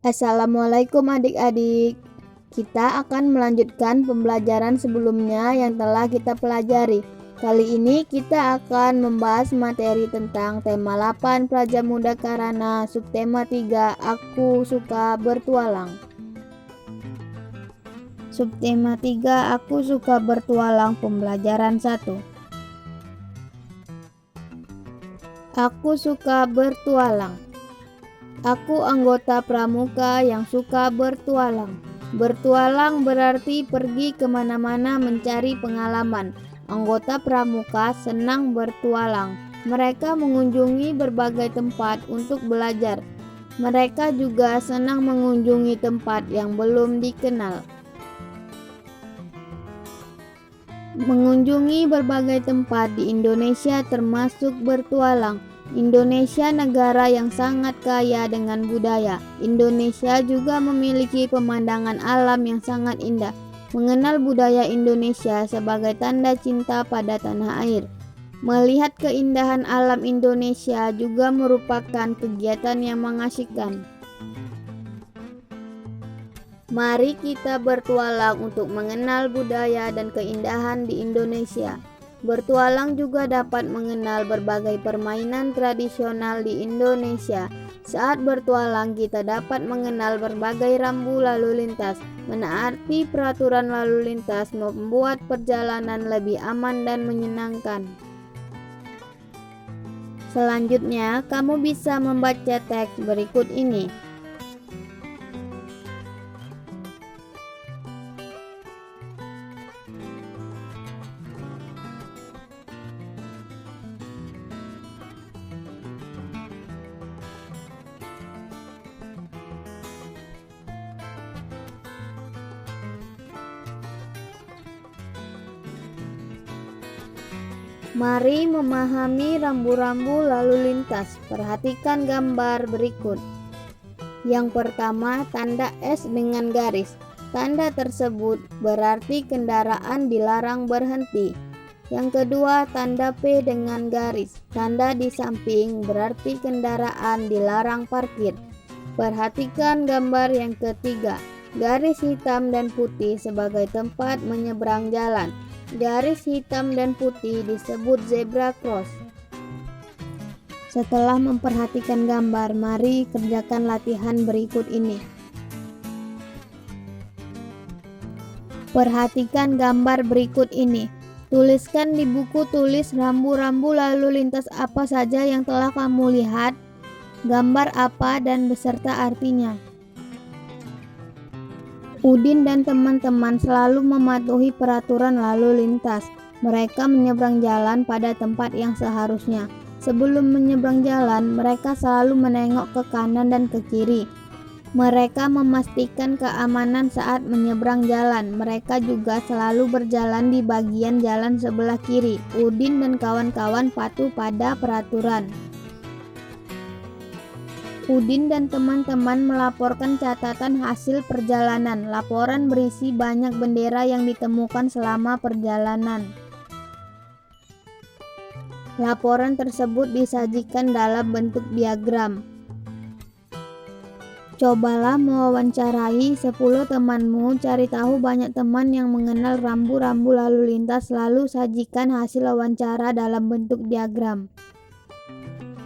Assalamualaikum adik-adik. Kita akan melanjutkan pembelajaran sebelumnya yang telah kita pelajari. Kali ini kita akan membahas materi tentang tema 8 Praja Muda Karana, subtema 3 Aku Suka Bertualang. Subtema 3 Aku Suka Bertualang, pembelajaran 1. Aku suka bertualang. Aku anggota pramuka yang suka bertualang. Bertualang berarti pergi kemana-mana mencari pengalaman. Anggota pramuka senang bertualang. Mereka mengunjungi berbagai tempat untuk belajar. Mereka juga senang mengunjungi tempat yang belum dikenal. Mengunjungi berbagai tempat di Indonesia termasuk bertualang. Indonesia negara yang sangat kaya dengan budaya. Indonesia juga memiliki pemandangan alam yang sangat indah. Mengenal budaya Indonesia sebagai tanda cinta pada tanah air. Melihat keindahan alam Indonesia juga merupakan kegiatan yang mengasyikan. Mari kita bertualang untuk mengenal budaya dan keindahan di Indonesia. Bertualang juga dapat mengenal berbagai permainan tradisional di Indonesia. Saat bertualang kita dapat mengenal berbagai rambu lalu lintas. Menaati peraturan lalu lintas membuat perjalanan lebih aman dan menyenangkan. Selanjutnya, kamu bisa membaca teks berikut ini. Mari memahami rambu-rambu lalu lintas. Perhatikan gambar berikut. Yang pertama, tanda S dengan garis. Tanda tersebut berarti kendaraan dilarang berhenti. Yang kedua, tanda P dengan garis. Tanda di samping berarti kendaraan dilarang parkir. Perhatikan gambar yang ketiga. Garis hitam dan putih sebagai tempat menyeberang jalan. Garis hitam dan putih disebut zebra cross. Setelah memperhatikan gambar, mari kerjakan latihan berikut ini. Perhatikan gambar berikut ini. Tuliskan di buku tulis rambu-rambu lalu lintas apa saja yang telah kamu lihat, gambar apa dan beserta artinya. Udin dan teman-teman selalu mematuhi peraturan lalu lintas. Mereka menyeberang jalan pada tempat yang seharusnya. Sebelum menyeberang jalan, mereka selalu menengok ke kanan dan ke kiri. Mereka memastikan keamanan saat menyeberang jalan. Mereka juga selalu berjalan di bagian jalan sebelah kiri. Udin dan kawan-kawan patuh pada peraturan. Udin dan teman-teman melaporkan catatan hasil perjalanan. Laporan berisi banyak bendera yang ditemukan selama perjalanan. Laporan tersebut disajikan dalam bentuk diagram. Cobalah mewawancarai 10 temanmu, cari tahu banyak teman yang mengenal rambu-rambu lalu lintas, lalu sajikan hasil wawancara dalam bentuk diagram.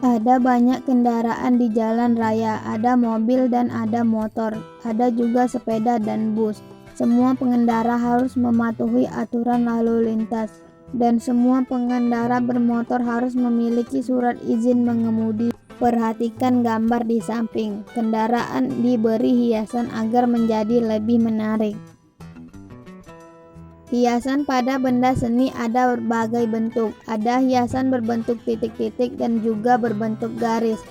Ada banyak kendaraan di jalan raya, ada mobil dan ada motor, ada juga sepeda dan bus. Semua pengendara harus mematuhi aturan lalu lintas, dan semua pengendara bermotor harus memiliki surat izin mengemudi. Perhatikan gambar di samping. Kendaraan diberi hiasan agar menjadi lebih menarik. Hiasan pada benda seni ada berbagai bentuk. Ada hiasan berbentuk titik-titik dan juga berbentuk garis.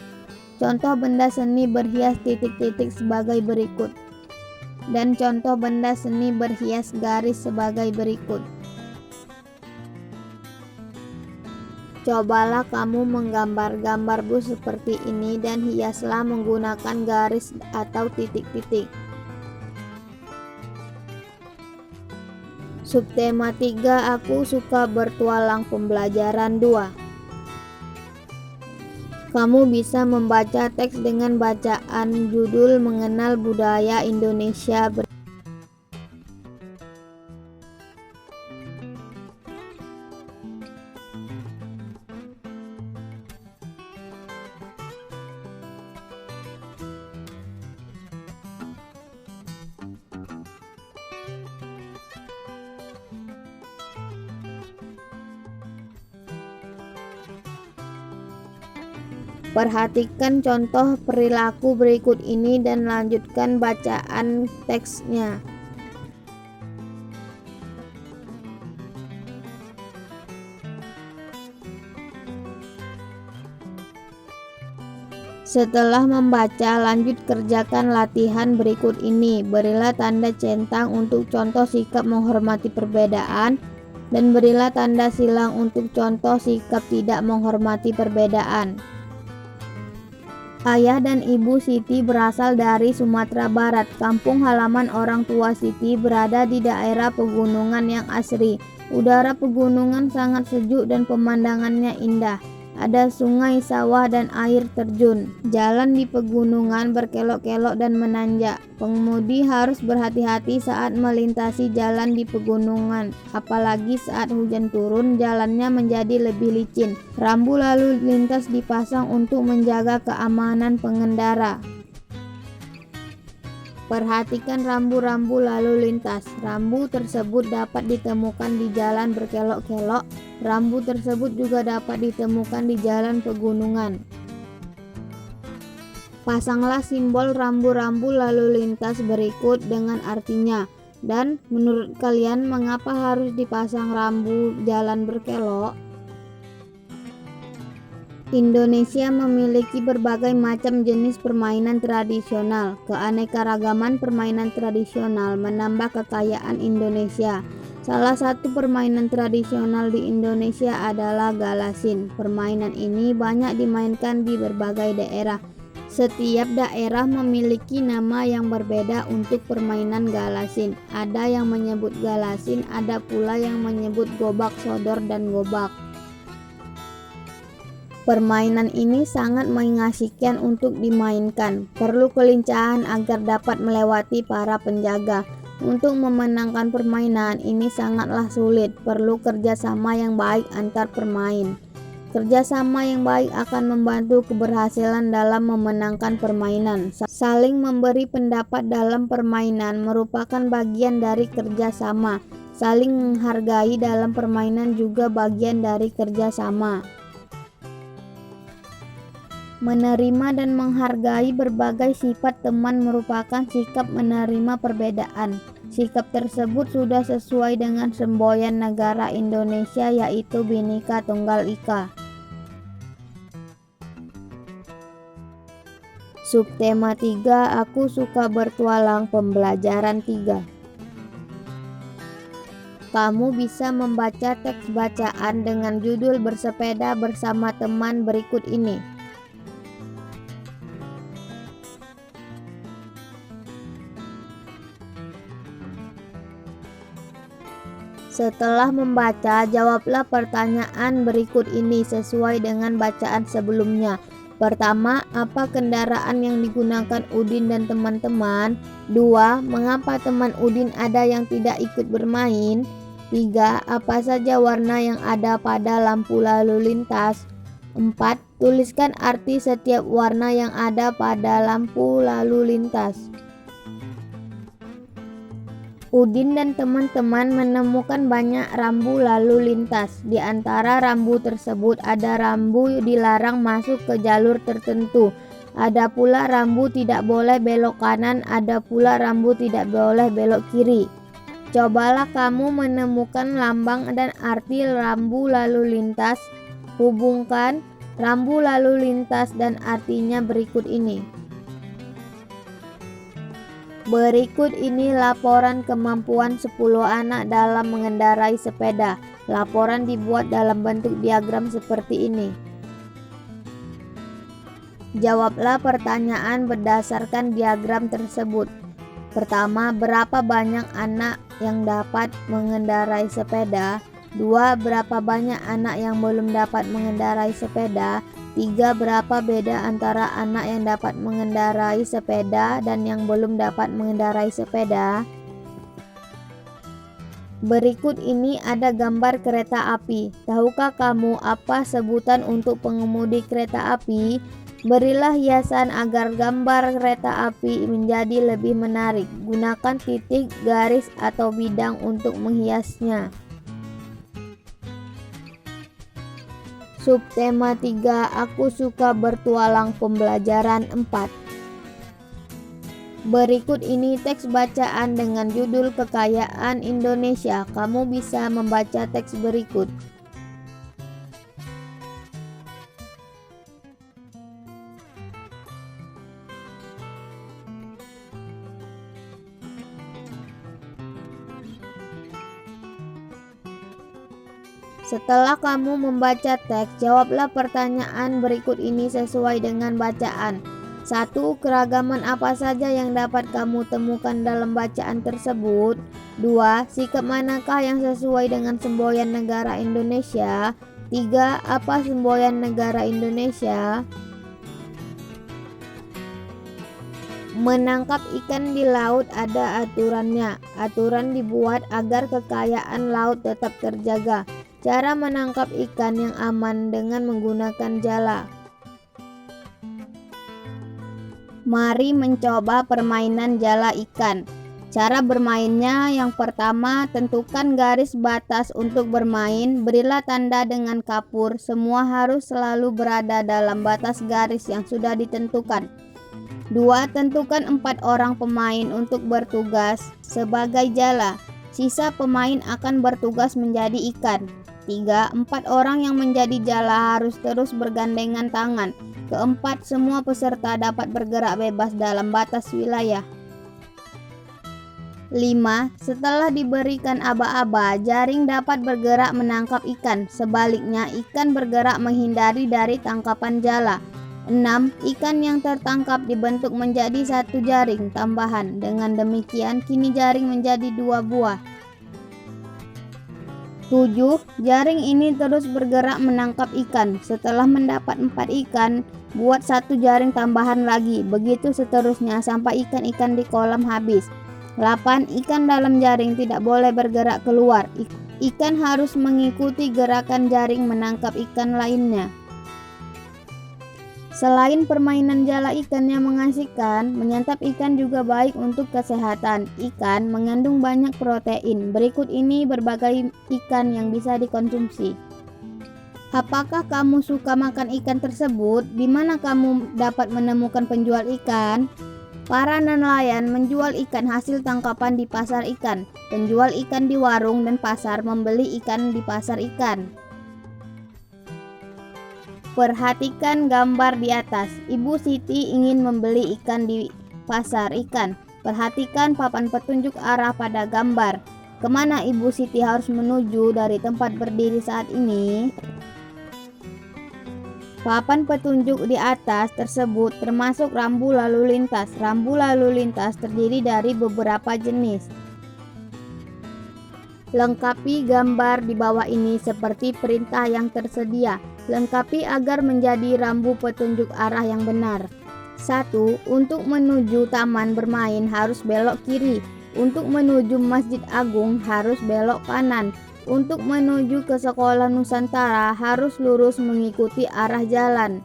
Contoh benda seni berhias titik-titik sebagai berikut. Dan contoh benda seni berhias garis sebagai berikut. Cobalah kamu menggambar gambar bus seperti ini dan hiaslah menggunakan garis atau titik-titik. Subtema 3 Aku Suka Bertualang, pembelajaran 2. Kamu bisa membaca teks dengan bacaan judul Mengenal Budaya Indonesia. Perhatikan contoh perilaku berikut ini dan lanjutkan bacaan teksnya. Setelah membaca, lanjut kerjakan latihan berikut ini. Berilah tanda centang untuk contoh sikap menghormati perbedaan dan berilah tanda silang untuk contoh sikap tidak menghormati perbedaan. Ayah dan ibu Siti berasal dari Sumatera Barat. Kampung halaman orang tua Siti berada di daerah pegunungan yang asri. Udara pegunungan sangat sejuk dan pemandangannya indah. Ada sungai, sawah, dan air terjun. Jalan di pegunungan berkelok-kelok dan menanjak. Pengemudi harus berhati-hati saat melintasi jalan di pegunungan. Apalagi saat hujan turun, jalannya menjadi lebih licin. Rambu lalu lintas dipasang untuk menjaga keamanan pengendara. Perhatikan rambu-rambu lalu lintas. Rambu tersebut dapat ditemukan di jalan berkelok-kelok. Rambu tersebut juga dapat ditemukan di jalan pegunungan. Pasanglah simbol rambu-rambu lalu lintas berikut dengan artinya. Dan menurut kalian mengapa harus dipasang rambu jalan berkelok? Indonesia memiliki berbagai macam jenis permainan tradisional. Keanekaragaman permainan tradisional menambah kekayaan Indonesia. Salah satu permainan tradisional di Indonesia adalah galasin. Permainan ini banyak dimainkan di berbagai daerah. Setiap daerah memiliki nama yang berbeda untuk permainan galasin. Ada yang menyebut galasin, ada pula yang menyebut gobak sodor dan gobak. Permainan ini sangat mengasihkan untuk dimainkan. Perlu kelincahan agar dapat melewati para penjaga. Untuk memenangkan permainan ini sangatlah sulit. Perlu kerjasama yang baik antar pemain. Kerjasama yang baik akan membantu keberhasilan dalam memenangkan permainan. Saling memberi pendapat dalam permainan merupakan bagian dari kerjasama. Saling menghargai dalam permainan juga bagian dari kerjasama. Menerima dan menghargai berbagai sifat teman merupakan sikap menerima perbedaan. Sikap tersebut sudah sesuai dengan semboyan negara Indonesia, yaitu Bhinneka Tunggal Ika. Subtema 3, Aku Suka Bertualang, pembelajaran 3. Kamu bisa membaca teks bacaan dengan judul Bersepeda Bersama Teman berikut ini. Setelah membaca, jawablah pertanyaan berikut ini sesuai dengan bacaan sebelumnya. Pertama, apa kendaraan yang digunakan Udin dan teman-teman? 2. Mengapa teman Udin ada yang tidak ikut bermain? 3. Apa saja warna yang ada pada lampu lalu lintas? 4. Tuliskan arti setiap warna yang ada pada lampu lalu lintas. Udin dan teman-teman menemukan banyak rambu lalu lintas. Di antara rambu tersebut ada rambu dilarang masuk ke jalur tertentu. Ada pula rambu tidak boleh belok kanan, ada pula rambu tidak boleh belok kiri. Cobalah kamu menemukan lambang dan arti rambu lalu lintas. Hubungkan rambu lalu lintas dan artinya berikut ini. Berikut ini laporan kemampuan 10 anak dalam mengendarai sepeda. Laporan dibuat dalam bentuk diagram seperti ini. Jawablah pertanyaan berdasarkan diagram tersebut. Pertama, berapa banyak anak yang dapat mengendarai sepeda? 2. Berapa banyak anak yang belum dapat mengendarai sepeda? 3. Berapa beda antara anak yang dapat mengendarai sepeda dan yang belum dapat mengendarai sepeda? Berikut ini ada gambar kereta api. Tahukah kamu apa sebutan untuk pengemudi kereta api? Berilah hiasan agar gambar kereta api menjadi lebih menarik. Gunakan titik, garis, atau bidang untuk menghiasnya. Subtema 3. Aku suka bertualang. Pembelajaran 4. Berikut ini teks bacaan dengan judul Kekayaan Indonesia. Kamu bisa membaca teks berikut. Setelah kamu membaca teks, jawablah pertanyaan berikut ini sesuai dengan bacaan. 1. Keragaman apa saja yang dapat kamu temukan dalam bacaan tersebut? 2. Sikap manakah yang sesuai dengan semboyan negara Indonesia? 3. Apa semboyan negara Indonesia? Menangkap ikan di laut ada aturannya. Aturan dibuat agar kekayaan laut tetap terjaga. Cara menangkap ikan yang aman dengan menggunakan jala. Mari mencoba permainan jala ikan. Cara bermainnya, yang pertama, tentukan garis batas untuk bermain. Berilah tanda dengan kapur. Semua harus selalu berada dalam batas garis yang sudah ditentukan. 2. Tentukan 4 orang pemain untuk bertugas sebagai jala. Sisa pemain akan bertugas menjadi ikan. 3. 4 orang yang menjadi jala harus terus bergandengan tangan. 4. Semua peserta dapat bergerak bebas dalam batas wilayah. 5. Setelah diberikan aba-aba, jaring dapat bergerak menangkap ikan. Sebaliknya, ikan bergerak menghindari dari tangkapan jala. 6. Ikan yang tertangkap dibentuk menjadi 1 jaring tambahan. Dengan demikian, kini jaring menjadi 2 buah. 7. Jaring ini terus bergerak menangkap ikan. Setelah mendapat 4 ikan, buat 1 jaring tambahan lagi. Begitu seterusnya sampai ikan-ikan di kolam habis. 8. Ikan dalam jaring tidak boleh bergerak keluar. Ikan harus mengikuti gerakan jaring menangkap ikan lainnya. Selain permainan jala ikan yang mengasihkan, menyantap ikan juga baik untuk kesehatan. Ikan mengandung banyak protein. Berikut ini berbagai ikan yang bisa dikonsumsi. Apakah kamu suka makan ikan tersebut? Di mana kamu dapat menemukan penjual ikan? Para nelayan menjual ikan hasil tangkapan di pasar ikan. Penjual ikan di warung dan pasar membeli ikan di pasar ikan. Perhatikan gambar di atas. Ibu Siti ingin membeli ikan di pasar ikan. Perhatikan papan petunjuk arah pada gambar. Kemana Ibu Siti harus menuju dari tempat berdiri saat ini? Papan petunjuk di atas tersebut termasuk rambu lalu lintas. Rambu lalu lintas terdiri dari beberapa jenis. Lengkapi gambar di bawah ini seperti perintah yang tersedia. Lengkapi agar menjadi rambu petunjuk arah yang benar. 1. Untuk menuju taman bermain harus belok kiri. Untuk menuju Masjid Agung harus belok kanan. Untuk menuju ke Sekolah Nusantara harus lurus mengikuti arah jalan.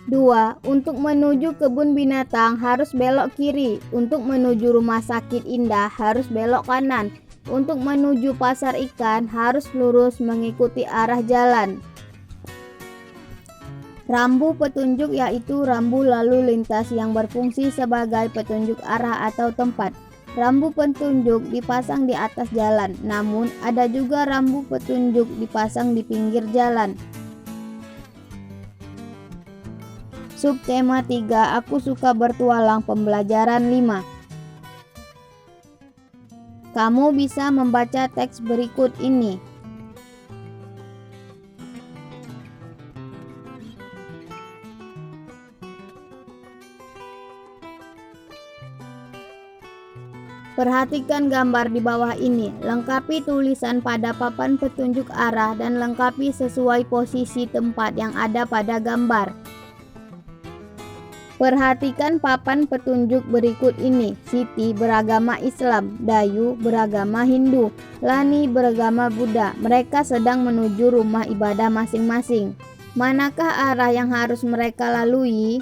2. Untuk menuju kebun binatang harus belok kiri. Untuk menuju Rumah Sakit Indah harus belok kanan. Untuk menuju pasar ikan harus lurus mengikuti arah jalan. Rambu petunjuk yaitu rambu lalu lintas yang berfungsi sebagai petunjuk arah atau tempat. Rambu petunjuk dipasang di atas jalan, namun ada juga rambu petunjuk dipasang di pinggir jalan. Subtema 3. Aku suka bertualang. Pembelajaran 5. Kamu bisa membaca teks berikut ini. Perhatikan gambar di bawah ini, lengkapi tulisan pada papan petunjuk arah dan lengkapi sesuai posisi tempat yang ada pada gambar. Perhatikan papan petunjuk berikut ini. Siti beragama Islam, Dayu beragama Hindu, Lani beragama Buddha. Mereka sedang menuju rumah ibadah masing-masing. Manakah arah yang harus mereka lalui?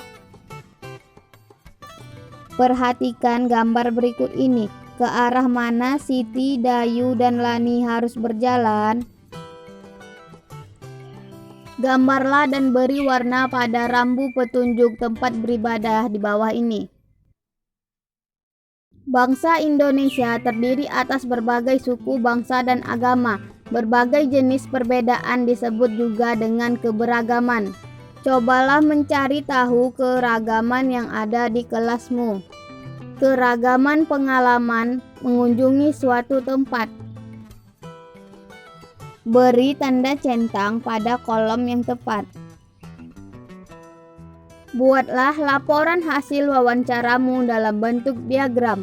Perhatikan gambar berikut ini. Ke arah mana Siti, Dayu, dan Lani harus berjalan? Gambarlah dan beri warna pada rambu petunjuk tempat beribadah di bawah ini. Bangsa Indonesia terdiri atas berbagai suku, bangsa, dan agama. Berbagai jenis perbedaan disebut juga dengan keberagaman. Cobalah mencari tahu keragaman yang ada di kelasmu. Keragaman pengalaman mengunjungi suatu tempat. Beri tanda centang pada kolom yang tepat. Buatlah laporan hasil wawancaramu dalam bentuk diagram.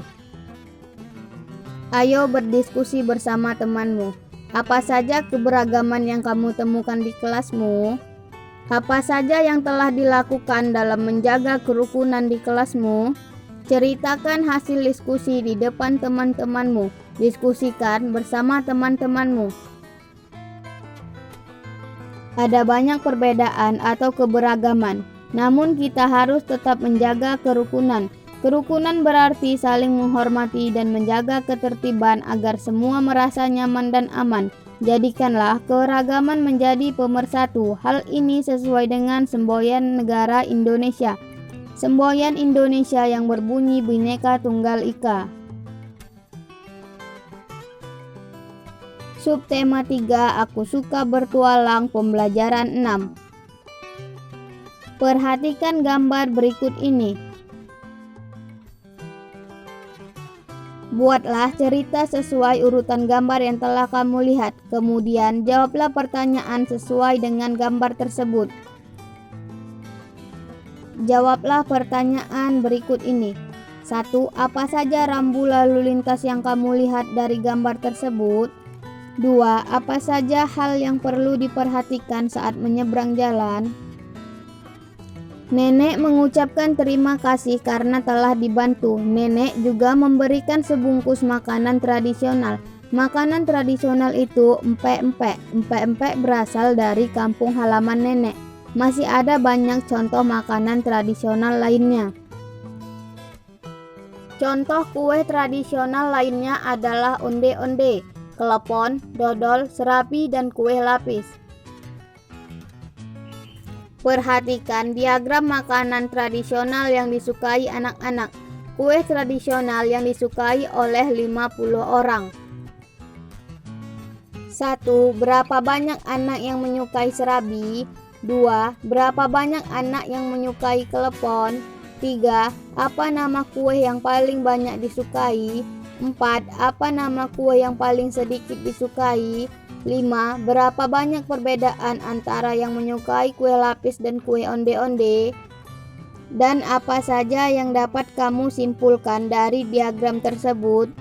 Ayo berdiskusi bersama temanmu. Apa saja keberagaman yang kamu temukan di kelasmu? Apa saja yang telah dilakukan dalam menjaga kerukunan di kelasmu? Ceritakan hasil diskusi di depan teman-temanmu. Diskusikan bersama teman-temanmu. Ada banyak perbedaan atau keberagaman, namun kita harus tetap menjaga kerukunan. Kerukunan berarti saling menghormati dan menjaga ketertiban agar semua merasa nyaman dan aman. Jadikanlah keragaman menjadi pemersatu. Hal ini sesuai dengan semboyan negara Indonesia. Semboyan Indonesia yang berbunyi Bhinneka Tunggal Ika. Subtema 3, Aku Suka Bertualang, pembelajaran 6. Perhatikan gambar berikut ini. Buatlah cerita sesuai urutan gambar yang telah kamu lihat. Kemudian jawablah pertanyaan sesuai dengan gambar tersebut. Jawablah pertanyaan berikut ini. 1. Apa saja rambu lalu lintas yang kamu lihat dari gambar tersebut? 2. Apa saja hal yang perlu diperhatikan saat menyeberang jalan? Nenek mengucapkan terima kasih karena telah dibantu. Nenek juga memberikan sebungkus makanan tradisional. Makanan tradisional itu empek-empek. Empek-empek berasal dari kampung halaman nenek. Masih ada banyak contoh makanan tradisional lainnya. Contoh kue tradisional lainnya adalah onde-onde, kelepon, dodol, serapi, dan kue lapis. Perhatikan diagram makanan tradisional yang disukai anak-anak. Kue tradisional yang disukai oleh 50 orang. 1. Berapa banyak anak yang menyukai serabi? 2. Berapa banyak anak yang menyukai kelepon? 3. Apa nama kue yang paling banyak disukai? 4. Apa nama kue yang paling sedikit disukai? 5. Berapa banyak perbedaan antara yang menyukai kue lapis dan kue onde-onde? Dan apa saja yang dapat kamu simpulkan dari diagram tersebut?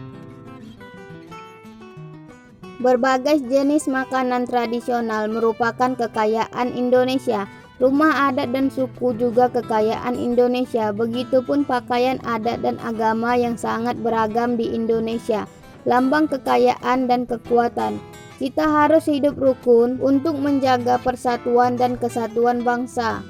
Berbagai jenis makanan tradisional merupakan kekayaan Indonesia. Rumah adat dan suku juga kekayaan Indonesia. Begitupun pakaian adat dan agama yang sangat beragam di Indonesia. Lambang kekayaan dan kekuatan. Kita harus hidup rukun untuk menjaga persatuan dan kesatuan bangsa.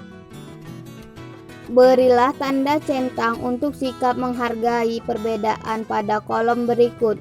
Berilah tanda centang untuk sikap menghargai perbedaan pada kolom berikut.